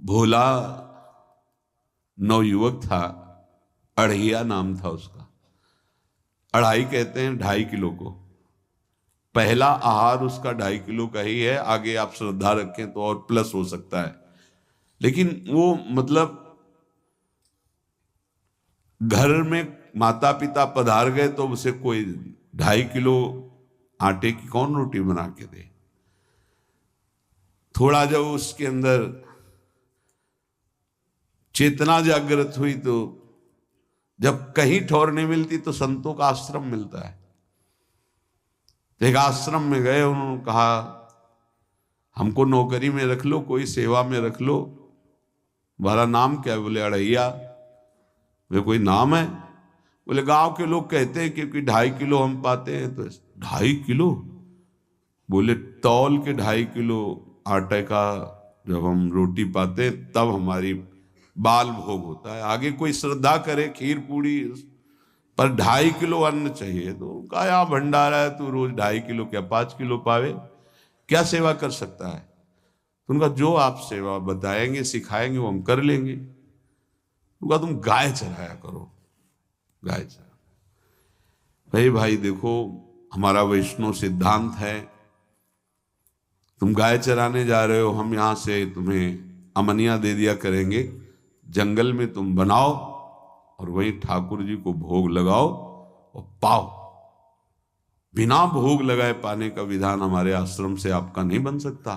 भोला नवयुवक था, अढ़ैया नाम था उसका। अढ़ाई कहते हैं 2.5 किलो को। पहला आहार उसका 2.5 किलो का ही है, आगे आप श्रद्धा रखें तो और प्लस हो सकता है। लेकिन वो मतलब घर में माता पिता पधार गए तो उसे कोई 2.5 किलो आटे की कौन रोटी बना के दे। थोड़ा जब उसके अंदर चेतना जागृत हुई तो जब कहीं ठौर नहीं मिलती तो संतों का आश्रम मिलता है। एक आश्रम में गए, उन्होंने कहा हमको नौकरी में रख लो, कोई सेवा में रख लो, तुम्हारा नाम क्या है? बोले अढ़ैया। वे कोई नाम है? बोले गांव के लोग कहते हैं क्योंकि 2.5 किलो हम पाते हैं। तो 2.5 किलो? बोले तौल के 2.5 किलो आटे का जब हम रोटी पाते हैं तब हमारी बाल भोग होता है। आगे कोई श्रद्धा करे खीर पूड़ी, पर 2.5 किलो अन्न चाहिए। तो कहा यहाँ भंडारा है, तू रोज 2.5 किलो क्या 5 किलो पावे, क्या सेवा कर सकता है? तो उनका जो आप सेवा बताएंगे सिखाएंगे वो हम कर लेंगे। उनका तुम गाय चराया करो, गाय चरा। भाई देखो, हमारा वैष्णव सिद्धांत है, तुम गाय चराने जा रहे हो, हम यहां से तुम्हें अमनिया दे दिया करेंगे, जंगल में तुम बनाओ और वहीं ठाकुर जी को भोग लगाओ और पाओ। बिना भोग लगाए पाने का विधान हमारे आश्रम से आपका नहीं बन सकता।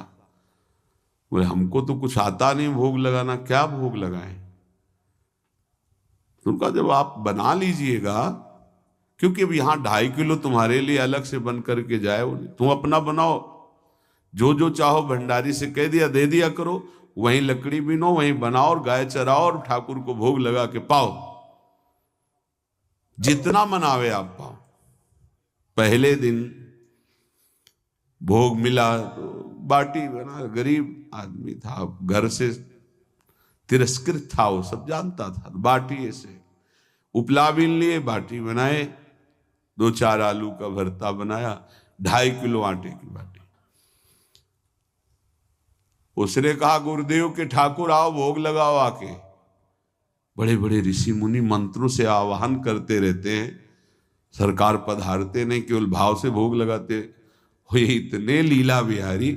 बोले हमको तो कुछ आता नहीं भोग लगाना, क्या भोग लगाएं? तो उनका जब आप बना लीजिएगा, क्योंकि अब यहां 2.5 किलो तुम्हारे लिए अलग से बन करके जाए, तुम अपना बनाओ, जो जो चाहो भंडारी से कह दिया दे दिया करो, वहीं लकड़ी बीनो, वहीं बनाओ और गाय चराओ और ठाकुर को भोग लगा के पाओ। जितना मनावे आप पाओ। पहले दिन भोग मिला तो बाटी बना, गरीब आदमी था, घर से तिरस्कृत था, वो सब जानता था। बाटी ऐसे उपला बीन लिए, बाटी बनाए, 2-4 आलू का भरता बनाया, 2.5 किलो आटे की बाटी। उसने कहा गुरुदेव के ठाकुर आओ भोग लगाओ आके। बड़े बड़े ऋषि मुनि मंत्रों से आवाहन करते रहते हैं, सरकार पधारते नहीं, केवल भाव से भोग लगाते हुए इतने लीला बिहारी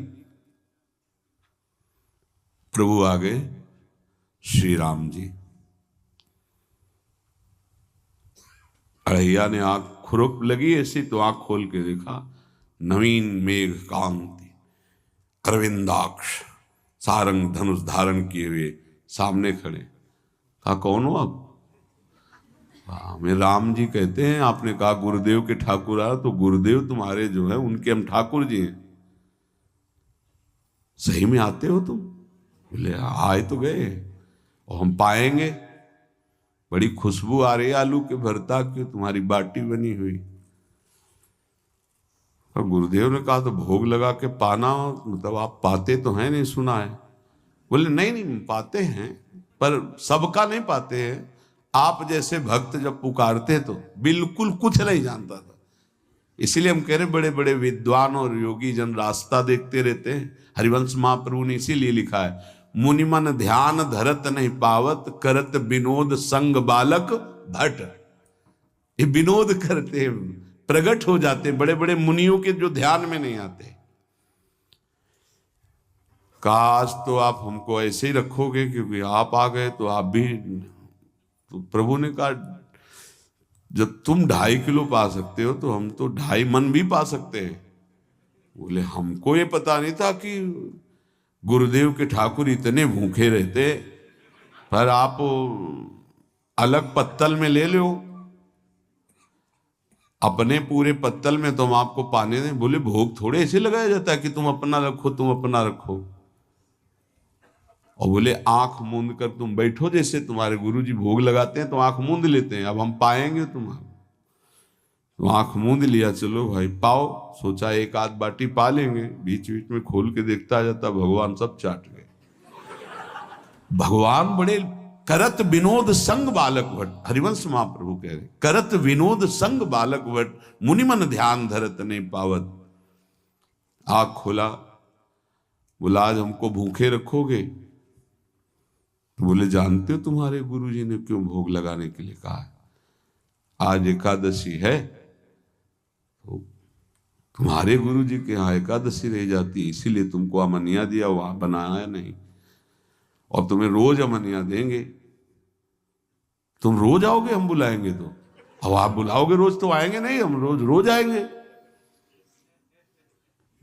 प्रभु आ गए श्री राम जी। अढ़ैया ने आंख खुरक लगी ऐसी तो आंख खोल के देखा, नवीन मेघ कांति, अरविंदाक्ष, सारंग धनुष धारण किए हुए सामने खड़े। कहा कौन हो आप? हमें राम जी कहते हैं। आपने कहा गुरुदेव के ठाकुर आ, तो गुरुदेव तुम्हारे जो है उनके हम ठाकुर जी हैं। सही में आते हो तुम? बोले आए तो गए और हम पाएंगे। बड़ी खुशबू आ रही है आलू के भरता की, तुम्हारी बाटी बनी हुई। और गुरुदेव ने कहा तो भोग लगा के पाना, मतलब आप पाते तो हैं? नहीं सुना है। बोले नहीं पाते हैं, पर सबका नहीं पाते हैं। आप जैसे भक्त जब पुकारते तो बिल्कुल कुछ नहीं जानता था। इसीलिए हम कह रहे बड़े बड़े विद्वान और योगी जन रास्ता देखते रहते हैं। हरिवंश महाप्रभु ने इसीलिए लिखा है, मुनिमन ध्यान धरत नहीं पावत, करत विनोद संग बालक भट। ये विनोद करते हैं, प्रकट हो जाते हैं बड़े बड़े मुनियों के जो ध्यान में नहीं आते। काश तो आप हमको ऐसे ही रखोगे, क्योंकि आप आ गए तो आप भी। तो प्रभु ने कहा जब तुम 2.5 किलो पा सकते हो तो हम तो 2.5 मन भी पा सकते हैं। बोले हमको ये पता नहीं था कि गुरुदेव के ठाकुर इतने भूखे रहते, पर आप अलग पत्तल में ले लो, अपने पूरे पत्तल में तुम आपको पाने दें। बोले भोग थोड़े ऐसे लगाया जाता है कि तुम अपना रखो, तुम अपना रखो। और बोले आंख मूंद कर तुम बैठो, जैसे तुम्हारे गुरुजी भोग लगाते हैं तो आंख मूंद लेते हैं, अब हम पाएंगे तुम्हारा। तो आंख मूंद लिया, चलो भाई पाओ। सोचा एक आध बाटी पा लेंगे, बीच बीच में खोल के देखता जाता, भगवान सब चाट गए। भगवान बड़े करत विनोद संग बालक भट, हरिवंश महाप्रभु कह रहे, करत विनोद संग बालक भट, मुनिमन ध्यान धरत नहीं पावत। आंख खोला, बोला आज हमको भूखे रखोगे? बोले जानते हो तुम्हारे गुरुजी ने क्यों भोग लगाने के लिए कहा है? आज एकादशी है तो तुम्हारे गुरुजी के यहाँ एकादशी रह जाती है, इसीलिए तुमको अमनिया दिया, वहां बनाया नहीं, और तुम्हें रोज अमनिया देंगे। तुम रोज आओगे हम बुलाएंगे तो? अब आप बुलाओगे रोज तो आएंगे नहीं, हम रोज रोज आएंगे।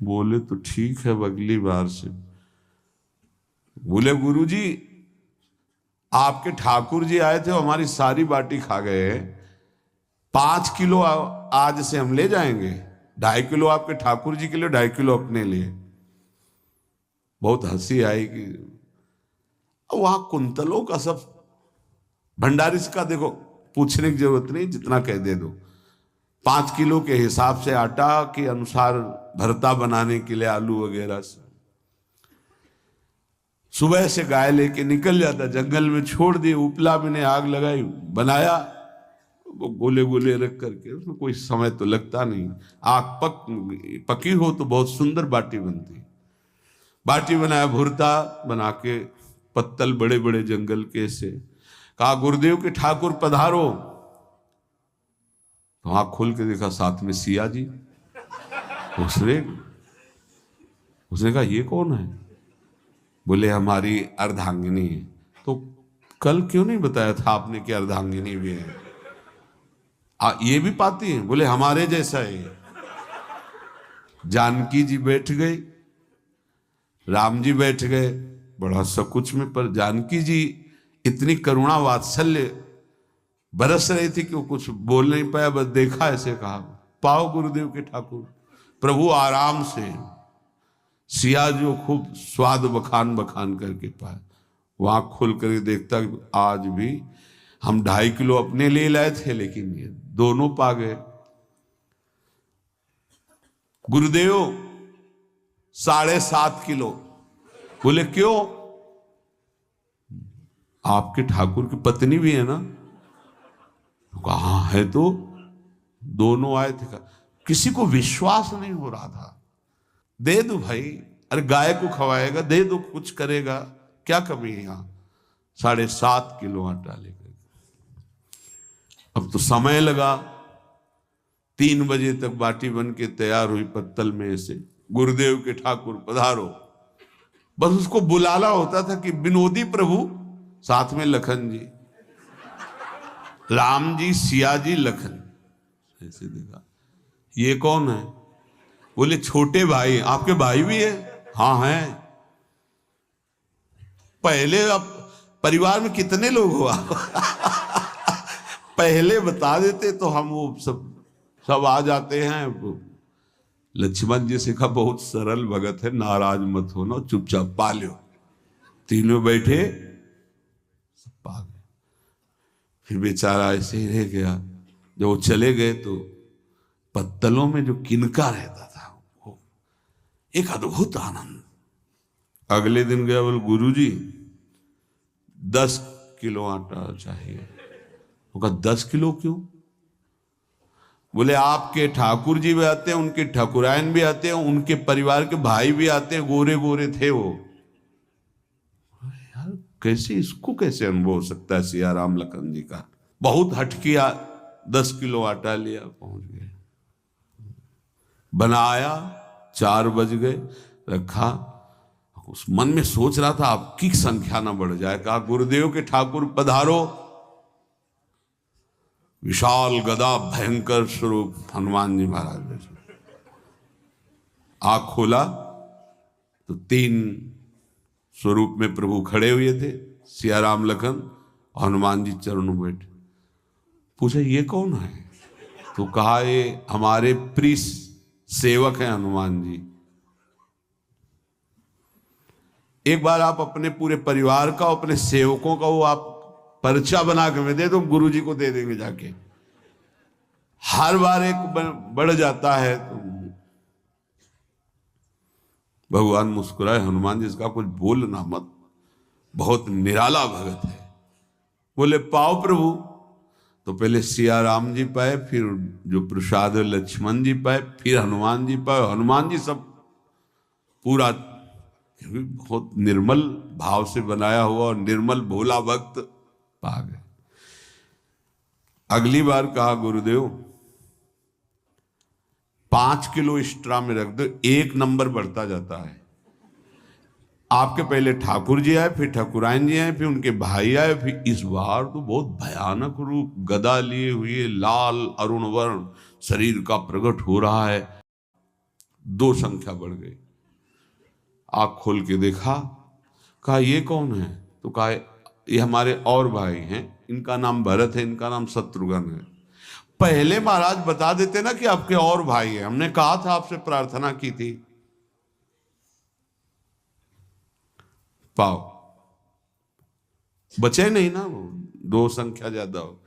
बोले तो ठीक है अगली बार से। बोले गुरुजी आपके ठाकुर जी आए थे, हमारी सारी बाटी खा गए, 5 किलो आज से हम ले जाएंगे, 2.5 किलो आपके ठाकुर जी के लिए, 2.5 किलो अपने लिए। बहुत हंसी आई कि वहां कुंतलों का सब भंडारी का देखो पूछने की जरूरत नहीं, जितना कह दे दो। 5 किलो के हिसाब से आटा के अनुसार भरता बनाने के लिए आलू वगैरह से सुबह से गाय लेके निकल जाता, जंगल में छोड़ दिए, उपला में ने आग लगाई, बनाया, वो गोले गोले रख करके, उसमें कोई समय तो लगता नहीं। आग पकी हो तो बहुत सुंदर बाटी बनती। बाटी बनाया, भुरता बना के, पत्तल बड़े बड़े जंगल के से, कहा गुरुदेव के ठाकुर पधारो। तो आँख खोल के देखा साथ में सिया जी। उसने कहा ये कौन है? बोले हमारी अर्धांगिनी है। तो कल क्यों नहीं बताया था आपने कि अर्धांगिनी भी है? ये भी पाती है? बोले हमारे जैसा है। जानकी जी बैठ गई, राम जी बैठ गए बड़ा सकुच में, पर जानकी जी इतनी करुणा वात्सल्य बरस रही थी कि वो कुछ बोल नहीं पाया, बस देखा, ऐसे कहा पाओ गुरुदेव के ठाकुर, प्रभु आराम से। सिया जो खूब स्वाद बखान बखान करके पाए, वहां खोल कर देखता आज भी हम 2.5 किलो अपने लिए लाए थे, लेकिन ये दोनों पा गए। गुरुदेव 7.5 किलो। बोले क्यों? आपके ठाकुर की पत्नी भी है ना? कहा है तो दोनों आए थे। किसी को विश्वास नहीं हो रहा था। दे दो भाई, अरे गाय को खवाएगा, दे दो, कुछ करेगा, क्या कमी है यहां? 7.5 किलो आटा ले गए। अब तो समय लगा, 3 बजे तक बाटी बन के तैयार हुई पत्तल में से। गुरुदेव के ठाकुर पधारो, बस उसको बुलाना होता था कि विनोदी प्रभु, साथ में लखन जी, राम जी, सिया जी, लखन। ऐसे देखा, ये कौन है? बोले छोटे भाई। आपके भाई भी है? हाँ है। पहले अब परिवार में कितने लोग हुआ? पहले बता देते तो हम वो सब आ जाते हैं। लक्ष्मण जी से कहा बहुत सरल भगत है, नाराज मत होना, चुपचाप पा लो। तीनों बैठे, सब पा गए। फिर बेचारा ऐसे ही रह गया। जब वो चले गए तो पत्तलों में जो किनका रहता था, वो एक अद्भुत आनंद। अगले दिन गया, बोले गुरुजी 10 किलो आटा चाहिए। वो कहा 10 किलो क्यों? बोले आपके ठाकुर जी भी आते हैं, उनके ठाकुरायन भी आते हैं, उनके परिवार के भाई भी आते हैं, गोरे गोरे थे वो। यार कैसे, इसको कैसे अनुभव हो सकता है? सिया राम लखन जी का बहुत हट किया। 10 किलो आटा लिया, पहुंच गए, बनाया, 4 बज गए, रखा। उस मन में सोच रहा था आपकी संख्या ना बढ़ जाए। कहा गुरुदेव के ठाकुर पधारो। विशाल गदा, भयंकर स्वरूप हनुमान जी महाराज। आँख खोला तो 3 स्वरूप में प्रभु खड़े हुए थे, सिया राम लखन, हनुमान जी चरणों बैठे। पूछा ये कौन है? तो कहा ये हमारे प्रिय सेवक हैं हनुमान जी। एक बार आप अपने पूरे परिवार का, अपने सेवकों का वो आप पर्चा बना के मैं दे दो, गुरु जी को दे देंगे जाके। हर बार एक बढ़ जाता है तो भगवान मुस्कुराए, हनुमान जी इसका कुछ बोलना मत, बहुत निराला भगत है। बोले पाओ प्रभु। तो पहले सिया राम जी पाए, फिर जो प्रसाद लक्ष्मण जी पाए, फिर हनुमान जी पाए। हनुमान जी सब पूरा क्योंकि बहुत निर्मल भाव से बनाया हुआ और निर्मल भोला भक्त पा गए। अगली बार कहा गुरुदेव 5 किलो एक्स्ट्रा में रख दो, 1 नंबर बढ़ता जाता है। आपके पहले ठाकुर जी आए, फिर ठाकुरायन जी आए, फिर उनके भाई आए, फिर इस बार तो बहुत भयानक रूप गदा लिए हुए लाल अरुण वर्ण शरीर का प्रकट हो रहा है। 2 संख्या बढ़ गई। आँख खोल के देखा, कहा ये कौन है? तो कहा ये हमारे और भाई हैं, इनका नाम भरत है, इनका नाम शत्रुघ्न है। पहले महाराज बता देते ना कि आपके और भाई हैं, हमने कहा था, आपसे प्रार्थना की थी। पाओ बचे नहीं ना, वो 2 संख्या ज्यादा हो।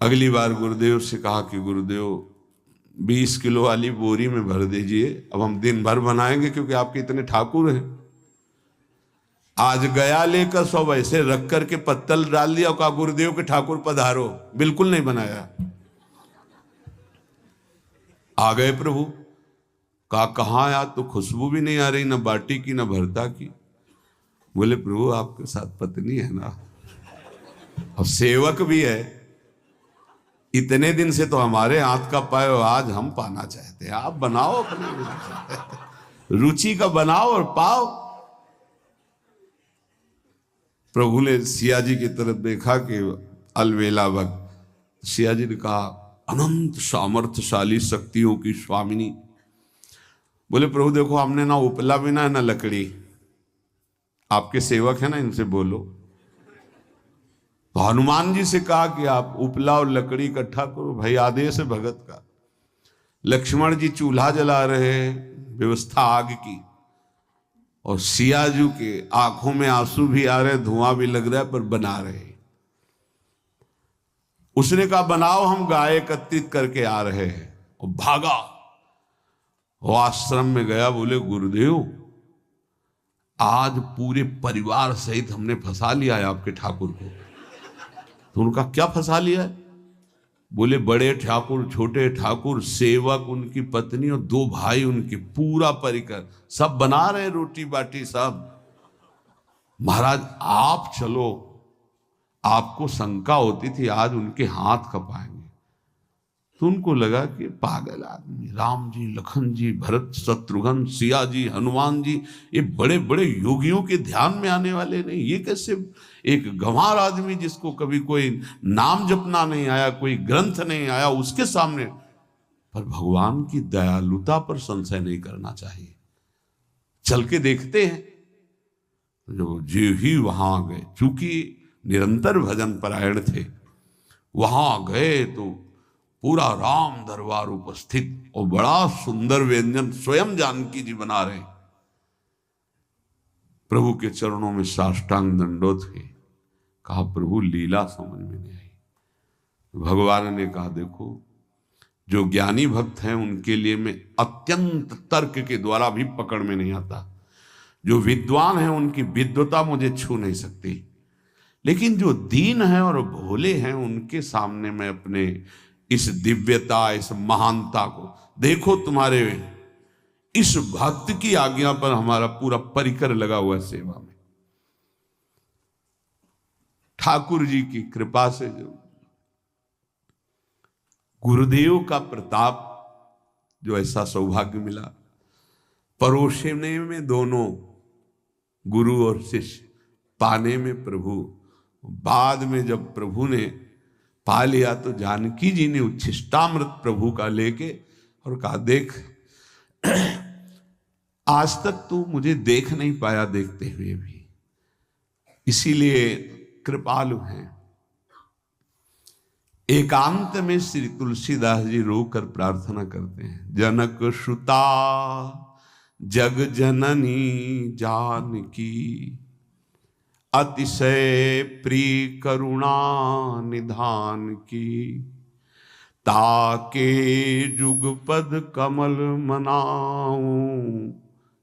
अगली बार गुरुदेव से कहा कि गुरुदेव 20 किलो वाली बोरी में भर दीजिए, अब हम दिन भर बनाएंगे क्योंकि आपके इतने ठाकुर हैं। आज गया लेकर सब ऐसे रख करके पत्तल डाल दिया और कहा गुरुदेव के ठाकुर पधारो, बिल्कुल नहीं बनाया। आ गए प्रभु, कहा कहाँ यार, तो खुशबू भी नहीं आ रही, ना बाटी की ना भरता की। बोले प्रभु आपके साथ पत्नी है ना और सेवक भी है, इतने दिन से तो हमारे हाथ का पाए, आज हम पाना चाहते हैं, आप बनाओ अपने रुचि का बनाओ और पाओ। प्रभु ने सिया जी की तरफ देखा कि अलवेला वक्त। सिया जी ने कहा अनंत सामर्थ्यशाली शक्तियों की स्वामिनी। बोले प्रभु देखो हमने ना उपला बिना है ना लकड़ी, आपके सेवक है ना, इनसे बोलो। तो हनुमान जी से कहा कि आप उपला और लकड़ी इकट्ठा करो, भाई आदेश है भगत का। लक्ष्मण जी चूल्हा जला रहे हैं, व्यवस्था आग की, और सियाजू के आंखों में आंसू भी आ रहे, धुआं भी लग रहा है, पर बना रहे। उसने कहा बनाओ, हम गाय एकत्रित करके आ रहे हैं, और भागा वो आश्रम में गया। बोले गुरुदेव आज पूरे परिवार सहित हमने फंसा लिया है आपके ठाकुर को। तो उनका क्या फंसा लिया है? बोले बड़े ठाकुर, छोटे ठाकुर, सेवक, उनकी पत्नी और 2 भाई उनके, पूरा परिकर, सब बना रहे रोटी बाटी सब। महाराज आप चलो, आपको शंका होती थी आज उनके हाथ कपाएंगे। तो उनको लगा कि पागल आदमी, राम जी, लखन जी, भरत, शत्रुघ्न, सिया जी, हनुमान जी, ये बड़े बड़े योगियों के ध्यान में आने वाले नहीं, ये कैसे एक गंवार आदमी जिसको कभी कोई नाम जपना नहीं आया, कोई ग्रंथ नहीं आया, उसके सामने। पर भगवान की दयालुता पर संशय नहीं करना चाहिए। चल के देखते हैं। जो जी ही वहां गए, चूंकि निरंतर भजन परायण थे, वहां गए तो पूरा राम दरबार उपस्थित और बड़ा सुंदर व्यंजन स्वयं जानकी जी बना रहे। प्रभु के चरणों में साष्टांग दंडोत है। कहा प्रभु लीला समझ में नहीं आई। भगवान ने कहा देखो जो ज्ञानी भक्त हैं उनके लिए मैं अत्यंत तर्क के द्वारा भी पकड़ में नहीं आता। जो विद्वान हैं उनकी विद्वता मुझे छू नहीं सकती, लेकिन जो दीन हैं और भोले हैं उनके सामने मैं अपने इस दिव्यता, इस महानता को देखो। तुम्हारे इस भक्त की आज्ञा पर हमारा पूरा परिकर लगा हुआ है सेवा में। ठाकुर जी की कृपा से जो गुरुदेव का प्रताप, जो ऐसा सौभाग्य मिला, परोसने में दोनों गुरु और शिष्य, पाने में प्रभु। बाद में जब प्रभु ने पा लिया तो जानकी जी ने उच्छिष्टामृत प्रभु का लेके और कहा देख आज तक तू मुझे देख नहीं पाया देखते हुए भी, इसीलिए कृपालु हैं। एकांत में श्री तुलसीदास जी रोकर प्रार्थना करते हैं, जनक सुता जग जननी जानकी, अतिशय प्रिय करुणा निधान की, ताके जुगपद कमल मनाऊं,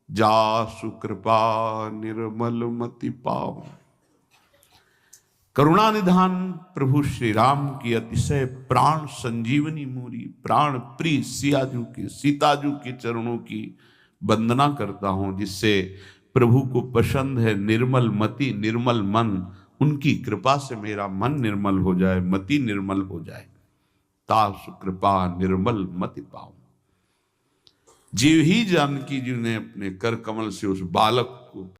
जासु कृपा निर्मल मति पाऊं। करुणा निधान प्रभु श्री राम की अतिशय प्राण संजीवनी मूरी, प्राण प्रिय सियाजू की, सीताजू के चरणों की वंदना करता हूं, जिससे प्रभु को पसंद है निर्मल मति निर्मल मन। उनकी कृपा से मेरा मन निर्मल हो जाए, मति निर्मल हो जाए। तास कृपा निर्मल मति पाऊं। जीव ही जानकी जी ने अपने कर कमल से उस बालक को